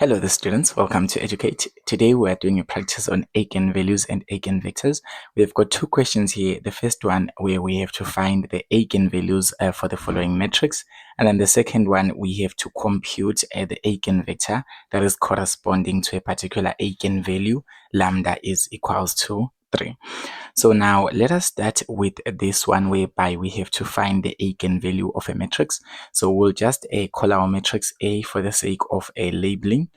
Hello, the students. Welcome to Educate. Today we are doing a practice on eigenvalues and eigenvectors. We've got two questions here. The first one where we have to find the eigenvalues for the following matrix, and then the second one we have to compute the eigenvector that is corresponding to a particular eigenvalue. Lambda is equals to 3. So now let us start with this one whereby we have to find the eigenvalue of a matrix. So we'll just call our matrix A for the sake of labeling.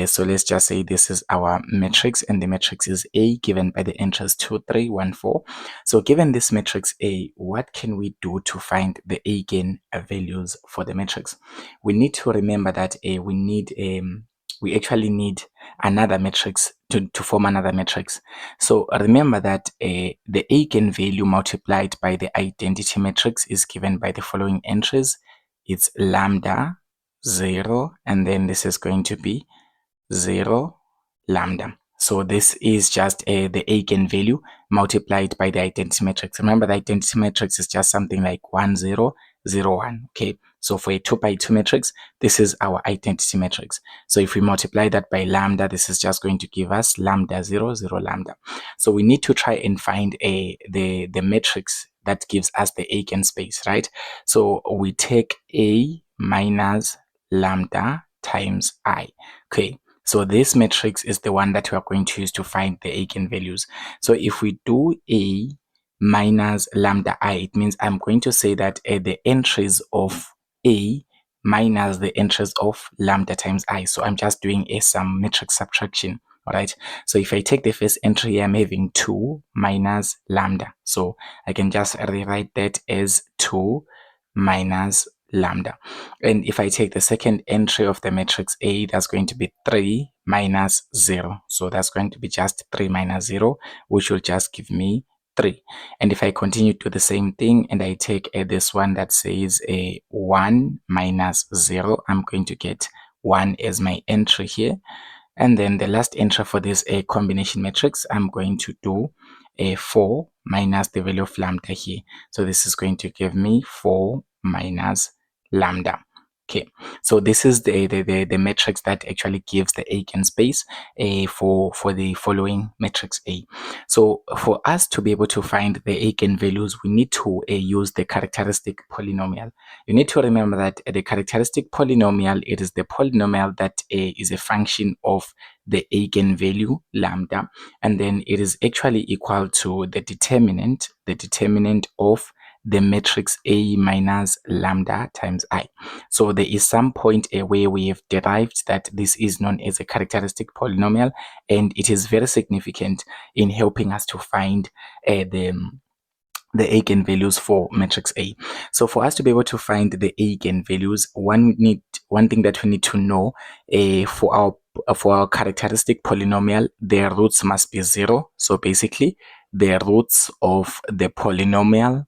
So let's just say this is our matrix and the matrix is A given by the entries 2, 3, 1, 4. So given this matrix A, what can we do to find the eigenvalues for the matrix? We need to remember that we actually need another matrix to form another matrix. So remember that the eigenvalue multiplied by the identity matrix is given by the following entries. It's lambda 0, and then this is going to be 0 lambda. So this is just the eigenvalue multiplied by the identity matrix. Remember, the identity matrix is just something like 1 0 0 1. Okay, so for a 2 by 2 matrix, this is our identity matrix. So if we multiply that by lambda, this is just going to give us lambda 0 0 lambda. So we need to try and find the matrix that gives us the eigenspace, right? So we take A minus lambda times I. Okay, so this matrix is the one that we are going to use to find the eigenvalues. So if we do A minus lambda I, it means I'm going to say that the entries of A minus the entries of lambda times I. So I'm just doing a sum matrix subtraction. All right. So if I take the first entry here, I'm having 2 minus lambda. So I can just rewrite that as 2 minus lambda. And if I take the second entry of the matrix A, that's going to be 3 minus 0. So that's going to be just 3 minus 0, which will just give me 3. And if I continue to do the same thing and I take this one that says 1 minus 0, I'm going to get 1 as my entry here. And then the last entry for this combination matrix, I'm going to do 4 minus the value of lambda here. So this is going to give me 4 minus lambda. Okay, so this is the matrix that actually gives the eigenspace for the following matrix A. So for us to be able to find the eigenvalues, we need to use the characteristic polynomial. You need to remember that the characteristic polynomial, it is the polynomial that is a function of the eigenvalue lambda, and then it is actually equal to the determinant of the matrix A minus lambda times I. So there is some point where we have derived that this is known as a characteristic polynomial, and it is very significant in helping us to find the eigenvalues for matrix A. So for us to be able to find the eigenvalues, one thing that we need to know for our characteristic polynomial, their roots must be 0. So basically, the roots of the polynomial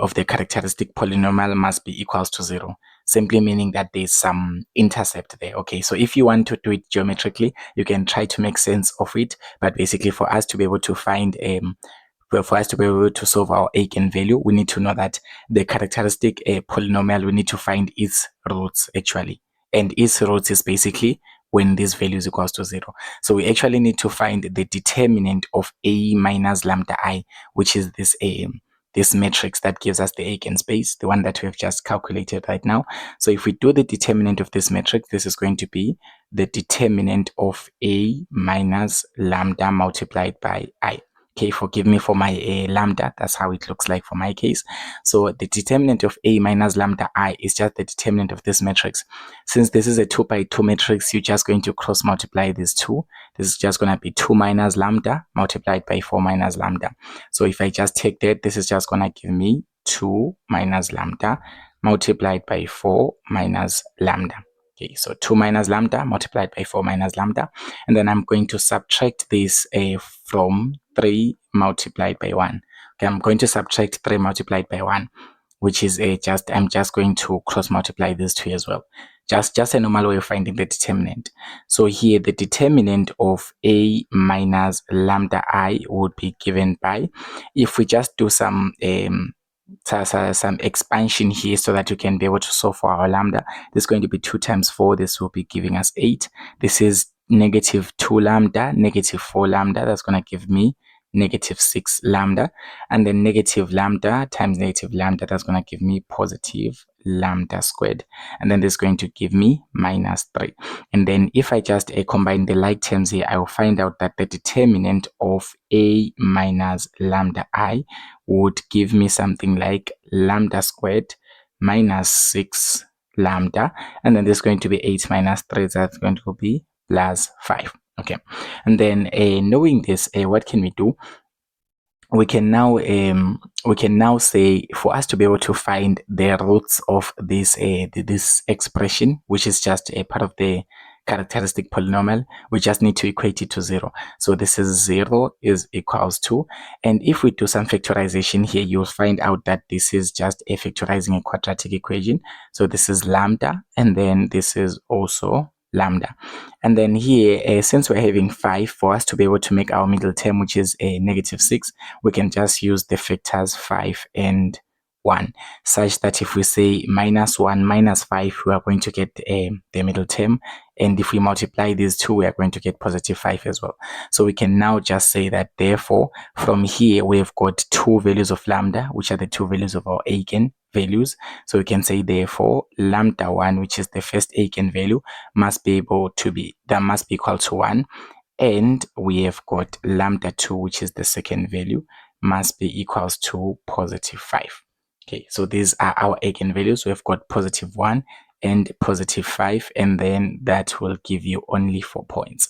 of the characteristic polynomial must be equals to 0, simply meaning that there's some intercept there. Okay, so if you want to do it geometrically, you can try to make sense of it, but basically for us to be able to find for us to be able to solve our eigenvalue, we need to know that the characteristic polynomial, we need to find its roots actually, and its roots is basically when this value is equals to 0. So we actually need to find the determinant of A minus lambda I, which is this matrix that gives us the eigenspace, the one that we have just calculated right now. So if we do the determinant of this matrix, this is going to be the determinant of A minus lambda multiplied by I. Okay, forgive me for my lambda. That's how it looks like for my case. So the determinant of A minus lambda I is just the determinant of this matrix. Since this is a 2 by 2 matrix, you're just going to cross multiply these two. This is just going to be 2 minus lambda multiplied by 4 minus lambda. So if I just take that, this is just going to give me 2 minus lambda multiplied by 4 minus lambda. Okay, so 2 minus lambda multiplied by 4 minus lambda. And then I'm going to subtract this from 3 multiplied by 1. Okay, I'm going to subtract 3 multiplied by 1, which is I'm just going to cross multiply these two as well. Just a normal way of finding the determinant. So here the determinant of A minus lambda I would be given by, if we just do some some expansion here so that you can be able to solve for our lambda. This is going to be 2 times 4. This will be giving us 8. This is negative 2 lambda, negative 4 lambda. That's going to give me negative 6 lambda. And then negative lambda times negative lambda, that's going to give me positive lambda squared. And then this is going to give me minus 3. And then if I just combine the like terms here, I will find out that the determinant of a minus lambda I would give me something like lambda squared minus 6 lambda. And then this is going to be 8 minus 3. That's going to be plus 5. Okay. And then knowing this, what can we do? We can now say, for us to be able to find the roots of this expression, which is just a part of the characteristic polynomial, we just need to equate it to 0. So this is 0 is equals to, and if we do some factorization here, you'll find out that this is just a factorizing a quadratic equation. So this is lambda, and then this is also lambda. And then here, since we're having 5, for us to be able to make our middle term, which is a negative 6, we can just use the factors 5 and 1, such that if we say minus 1 minus 5, we are going to get the middle term. And if we multiply these two, we are going to get positive 5 as well. So we can now just say that, therefore, from here, we've got 2 values of lambda, which are the 2 values of our eigenvalues. So we can say, therefore, lambda 1, which is the first eigenvalue, must be equal to 1. And we have got lambda 2, which is the second value, must be equals to positive 5. Okay, so these are our eigenvalues. We've got positive 1 and positive 5, and then that will give you only 4 points.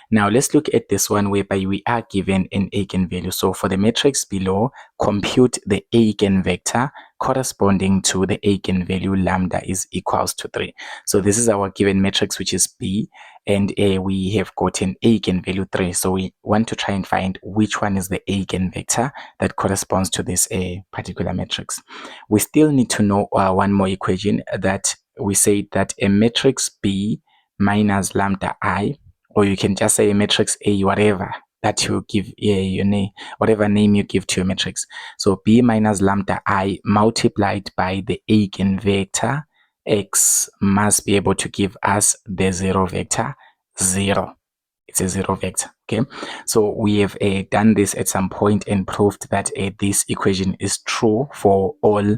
Now let's look at this one whereby we are given an eigenvalue. So for the matrix below, compute the eigenvector corresponding to the eigenvalue lambda is equals to 3. So this is our given matrix, which is B, and we have got an eigenvalue 3. So we want to try and find which one is the eigenvector that corresponds to this particular matrix. We still need to know one more equation, that we say that a matrix B minus lambda I, or you can just say a matrix A, whatever that you give your name, whatever name you give to your matrix. So B minus lambda I multiplied by the eigenvector X must be able to give us the 0 vector 0. It's a 0 vector. Okay, so we have done this at some point and proved that this equation is true for all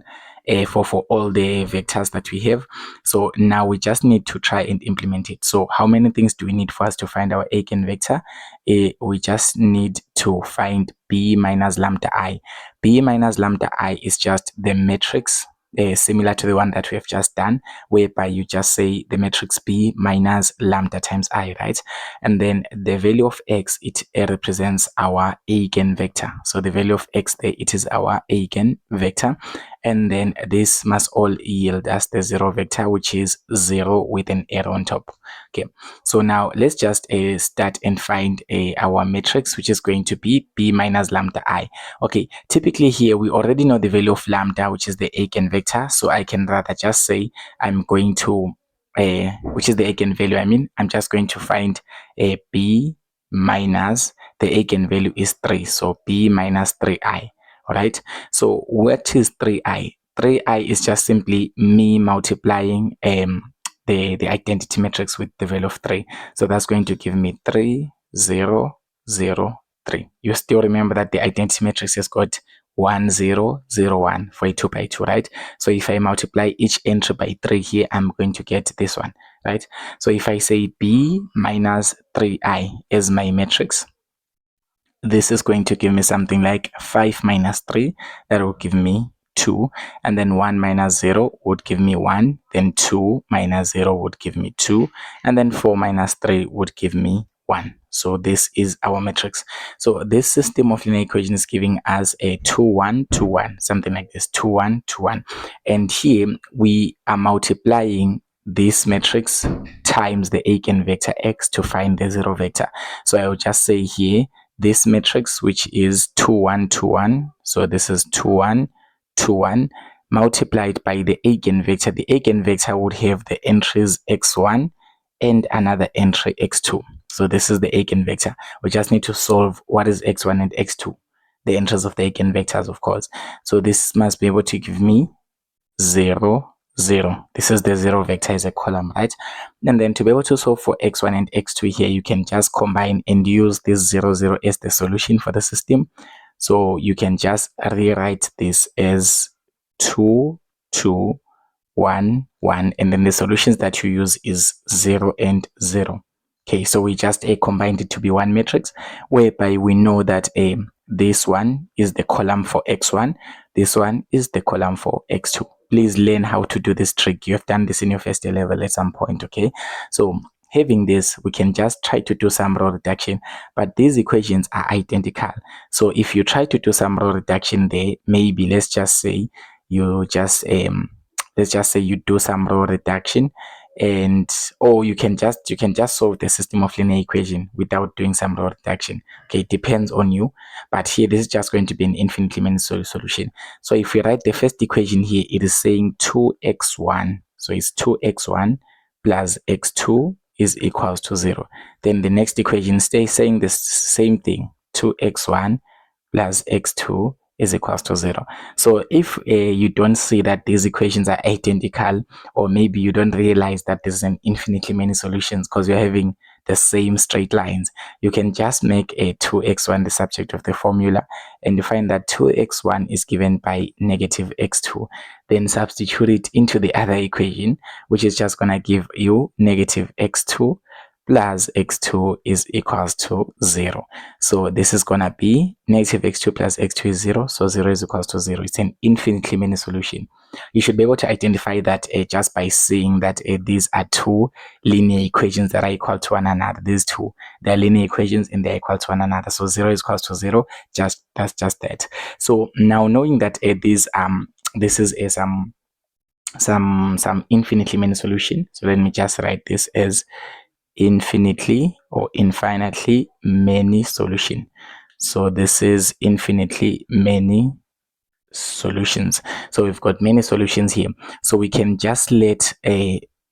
for all the vectors that we have. So now we just need to try and implement it. So how many things do we need for us to find our eigenvector? We just need to find B minus lambda I. B minus lambda I is just the matrix similar to the one that we have just done, whereby you just say the matrix B minus lambda times I, right? And then the value of X, it represents our eigenvector. So the value of X there, it is our eigenvector. And then this must all yield us the 0 vector, which is 0 with an arrow on top. Okay, so now let's just start and find our matrix, which is going to be B minus lambda I. Okay, typically here we already know the value of lambda, which is the eigenvector. So I can rather just say I'm going to, which is the eigenvalue, I'm just going to find a B minus, the eigenvalue is 3. So B minus 3i. All right, so what is 3i? 3i is just simply me multiplying the identity matrix with the value of 3. So that's going to give me 3, 0, 0, 3. You still remember that the identity matrix has got 1, 0, 0, 1 for a 2 by 2, right? So if I multiply each entry by 3 here, I'm going to get this one, right? So if I say B minus 3i as my matrix, this is going to give me something like 5 minus 3, that will give me 2, and then 1 minus 0 would give me 1, then 2 minus 0 would give me 2, and then 4 minus 3 would give me 1. So this is our matrix. So this system of linear equation is giving us a 2, 1, 2, 1, something like this, 2, 1, 2, 1. And here we are multiplying this matrix times the eigenvector X to find the 0 vector. So I will just say here, this matrix, which is 2, 1, 2, 1. So this is 2, 1, 2, 1 multiplied by the eigenvector. The eigenvector would have the entries x1 and another entry x2. So this is the eigenvector. We just need to solve what is x1 and x2. the entries of the eigenvectors, of course. So this must be able to give me 0, 0. This is the 0 vector as a column, right? And then to be able to solve for x1 and x2 here, you can just combine and use this 0, 0 as the solution for the system. So you can just rewrite this as 2, 2, 1, 1, and then the solutions that you use is 0 and 0. Okay, so we just combined it to be one matrix, whereby we know that this one is the column for x1, this one is the column for x2. Please learn how to do this trick. You have done this in your first year level at some point, okay? So having this, we can just try to do some row reduction, but these equations are identical. So if you try to do some row reduction there, maybe let's just say you just do some row reduction, and or you can just solve the system of linear equation without doing some row reduction. Okay, it depends on you, but here this is just going to be an infinitely many solution. So if we write the first equation here, it is saying 2x1, so it's 2x1 plus x2 is equals to 0. Then the next equation stays saying the same thing, 2x1 plus x2 is equals to 0. So if you don't see that these equations are identical, or maybe you don't realize that there's an infinitely many solutions because you're having the same straight lines, you can just make a 2x1 the subject of the formula, and you find that 2x1 is given by negative x2. Then substitute it into the other equation, which is just going to give you negative x2 plus x2 is equals to 0. So this is going to be negative x2 plus x2 is 0. So 0 is equals to 0. It's an infinitely many solution. You should be able to identify that just by seeing that these are two linear equations that are equal to one another. These two, they're linear equations and they're equal to one another. So 0 is equals to 0. That's just that. So now knowing that this is some infinitely many solution. So let me just write this as infinitely or infinitely many solution. So this is infinitely many solutions. So we've got many solutions here. So we can just let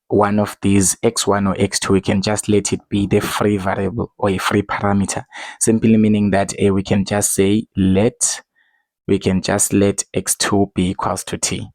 one of these x1 or x2, we can just let it be the free variable or a free parameter, simply meaning that we can just say let x2 be equals to t.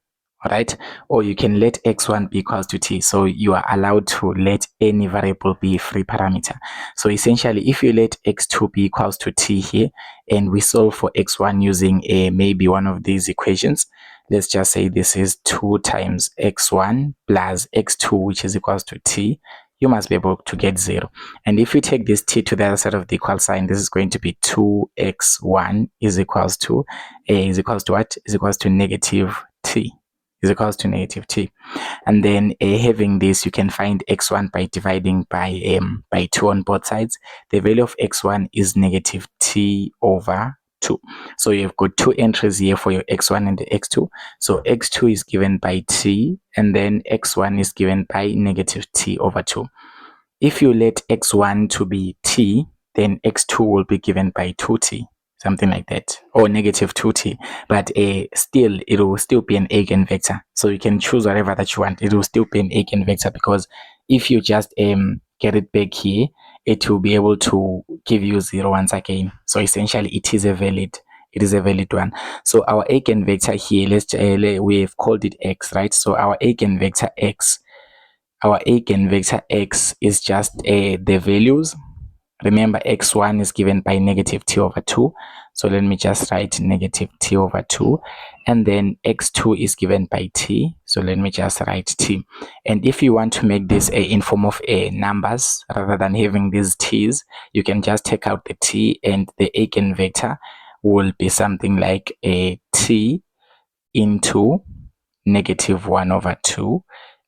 Alright, or you can let x1 be equals to t. So you are allowed to let any variable be a free parameter. So essentially, if you let x2 be equals to t here, and we solve for x1 using maybe one of these equations, let's just say this is 2 times x1 plus x2, which is equals to t, you must be able to get 0. And if you take this t to the other side of the equal sign, this is going to be 2x1 is equals to what? Is equals to negative t. Is equals to negative t. And then having this, you can find x1 by dividing by 2 on both sides. The value of x1 is negative t over 2. So you've got two entries here for your x1 and the x2. So x2 is given by t, and then x1 is given by negative t over 2. If you let x1 to be t, then x2 will be given by 2t. Something like that, or negative 2t, but still it will still be an eigenvector. So you can choose whatever that you want. It will still be an eigenvector, because if you just get it back here, it will be able to give you 0 once again. So essentially it is a valid one. So our eigenvector here, we have called it x, right? So our eigenvector x is just the values. Remember, x1 is given by negative t over 2. So let me just write negative t over 2. And then x2 is given by t. So let me just write t. And if you want to make this in form of numbers rather than having these t's, you can just take out the t, and the eigenvector will be something like a t into negative 1 over 2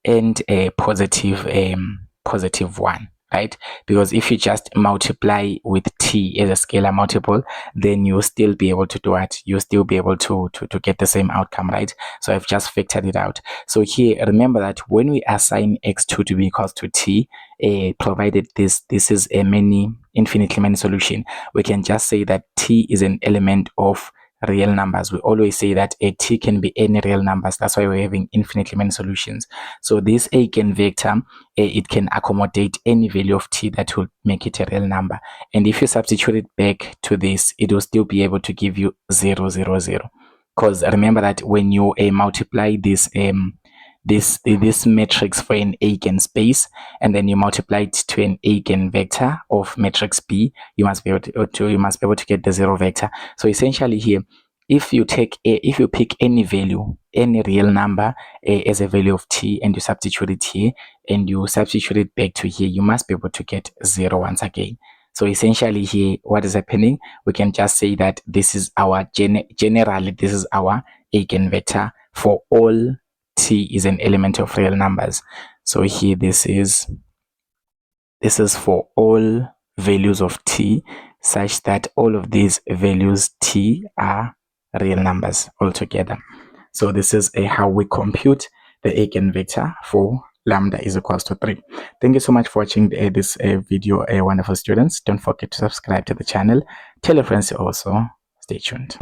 and a positive 1. Right? Because if you just multiply with t as a scalar multiple, then you'll still be able to do it. You'll still be able to get the same outcome, right? So I've just factored it out. So here, remember that when we assign x2 to be equals to t, provided this is a infinitely many solution, we can just say that t is an element of real numbers. We always say that a t can be any real numbers. That's why we're having infinitely many solutions. So this eigenvector, it can accommodate any value of t that will make it a real number. And if you substitute it back to this, it will still be able to give you 0, 0, 0. Because remember that when you multiply this matrix for an eigenspace, and then you multiply it to an eigenvector of matrix B, you must be able to get the 0 vector. So essentially here, if you pick any value, any real number as a value of t, and you substitute it here, and you substitute it back to here, you must be able to get 0 once again. So essentially here, what is happening? We can just say that this is our generally this is our eigenvector for all t is an element of real numbers. So here this is for all values of t such that all of these values t are real numbers altogether. So this is how we compute the eigenvector for lambda is equals to 3. Thank you so much for watching this video, wonderful students. Don't forget to subscribe to the channel. Tell your friends also. Stay tuned.